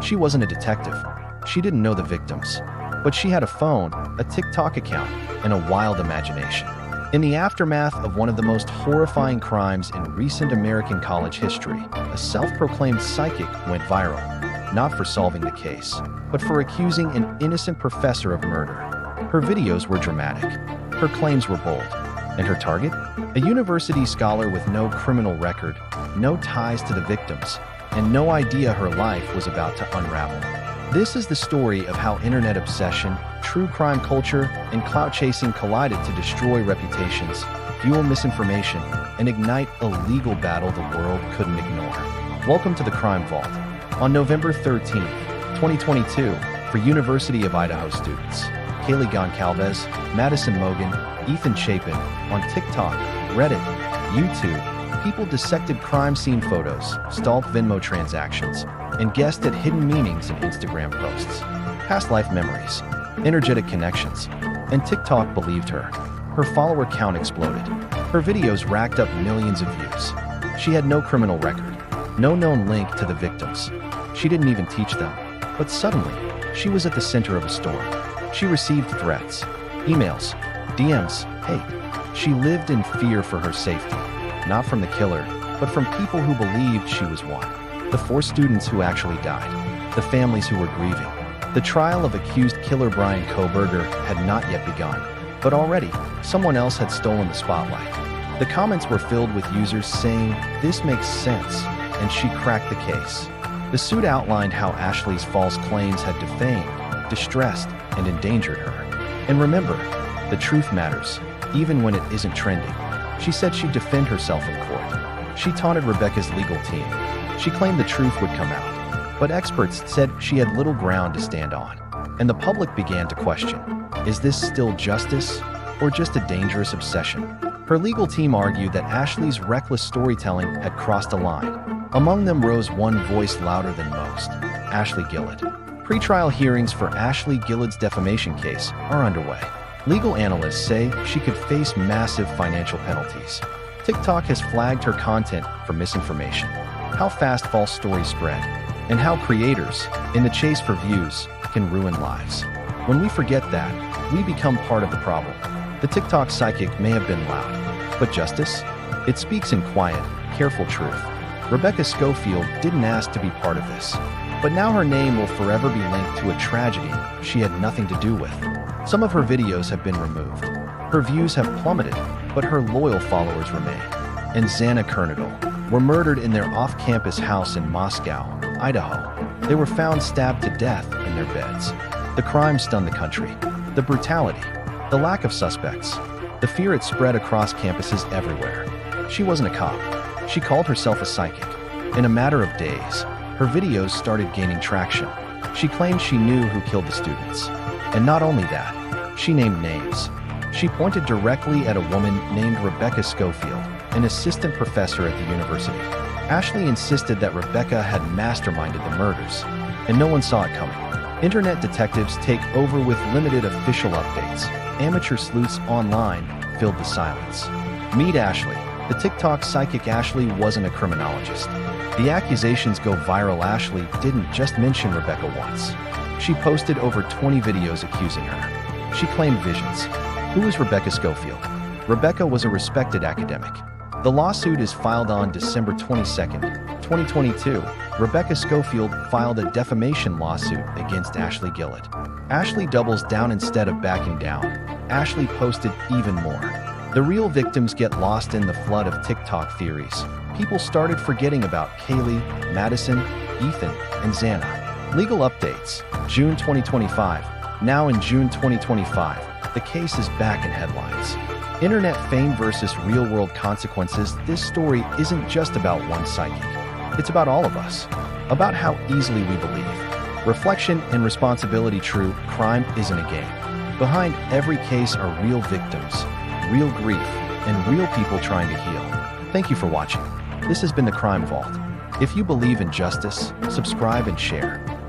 She wasn't a detective. She didn't know the victims. But she had a phone, a TikTok account, and a wild imagination. In the aftermath of one of the most horrifying crimes in recent American college history, a self-proclaimed psychic went viral, not for solving the case, but for accusing an innocent professor of murder. Her videos were dramatic. Her claims were bold. And her target? A university scholar with no criminal record, no ties to the victims, and no idea her life was about to unravel. This is the story of how internet obsession, true crime culture, and clout chasing collided to destroy reputations, fuel misinformation, and ignite a legal battle the world couldn't ignore. Welcome to the Crime Vault. On November 13th, 2022, for University of Idaho students, Kaylee Goncalves, Madison Mogan, Ethan Chapin, on TikTok, Reddit, YouTube, people dissected crime scene photos, stalked Venmo transactions, and guessed at hidden meanings in Instagram posts. Past life memories, energetic connections, and TikTok believed her. Her follower count exploded. Her videos racked up millions of views. She had no criminal record, no known link to the victims. She didn't even teach them. But suddenly, she was at the center of a storm. She received threats, emails, DMs, hate. She lived in fear for her safety, not from the killer, but from people who believed she was one. The 4 students who actually died, the families who were grieving. The trial of accused killer Brian Kohberger had not yet begun, but already, someone else had stolen the spotlight. The comments were filled with users saying, "This makes sense," and she cracked the case. The suit outlined how Ashley's false claims had defamed, distressed, and endangered her. And remember, the truth matters, even when it isn't trending. She said she'd defend herself in court. She taunted Rebecca's legal team. She claimed the truth would come out. But experts said she had little ground to stand on. And the public began to question, is this still justice, or just a dangerous obsession? Her legal team argued that Ashley's reckless storytelling had crossed a line. Among them rose one voice louder than most, Ashley Gillett. Pre-trial hearings for Ashley Gillett's defamation case are underway. Legal analysts say she could face massive financial penalties. TikTok has flagged her content for misinformation, how fast false stories spread, and how creators, in the chase for views, can ruin lives. When we forget that, we become part of the problem. The TikTok psychic may have been loud, but justice? It speaks in quiet, careful truth. Rebecca Schofield didn't ask to be part of this, but now her name will forever be linked to a tragedy she had nothing to do with. Some of her videos have been removed. Her views have plummeted, but her loyal followers remain. And Xana Kernagel were murdered in their off-campus house in Moscow, Idaho. They were found stabbed to death in their beds. The crime stunned the country. The brutality, the lack of suspects, the fear it spread across campuses everywhere. She wasn't a cop. She called herself a psychic. In a matter of days, her videos started gaining traction. She claimed she knew who killed the students. And not only that, she named names. She pointed directly at a woman named Rebecca Schofield, an assistant professor at the university. Ashley insisted that Rebecca had masterminded the murders, and no one saw it coming. Internet detectives take over with limited official updates. Amateur sleuths online filled the silence. Meet Ashley. The TikTok psychic Ashley wasn't a criminologist. The accusations go viral. Ashley didn't just mention Rebecca once. She posted over 20 videos accusing her. She claimed visions. Who is Rebecca Schofield? Rebecca was a respected academic. The lawsuit is filed on December 22, 2022. Rebecca Schofield filed a defamation lawsuit against Ashley Gillett. Ashley doubles down instead of backing down. Ashley posted even more. The real victims get lost in the flood of TikTok theories. People started forgetting about Kaylee, Madison, Ethan, and Xana. Legal updates, June 2025. Now in June 2025, the case is back in headlines. Internet fame versus real-world consequences. This story isn't just about one psychic. It's about all of us. About how easily we believe. Reflection and responsibility. True crime isn't a game. Behind every case are real victims, real grief, and real people trying to heal. Thank you for watching. This has been the Crime Vault. If you believe in justice, subscribe and share.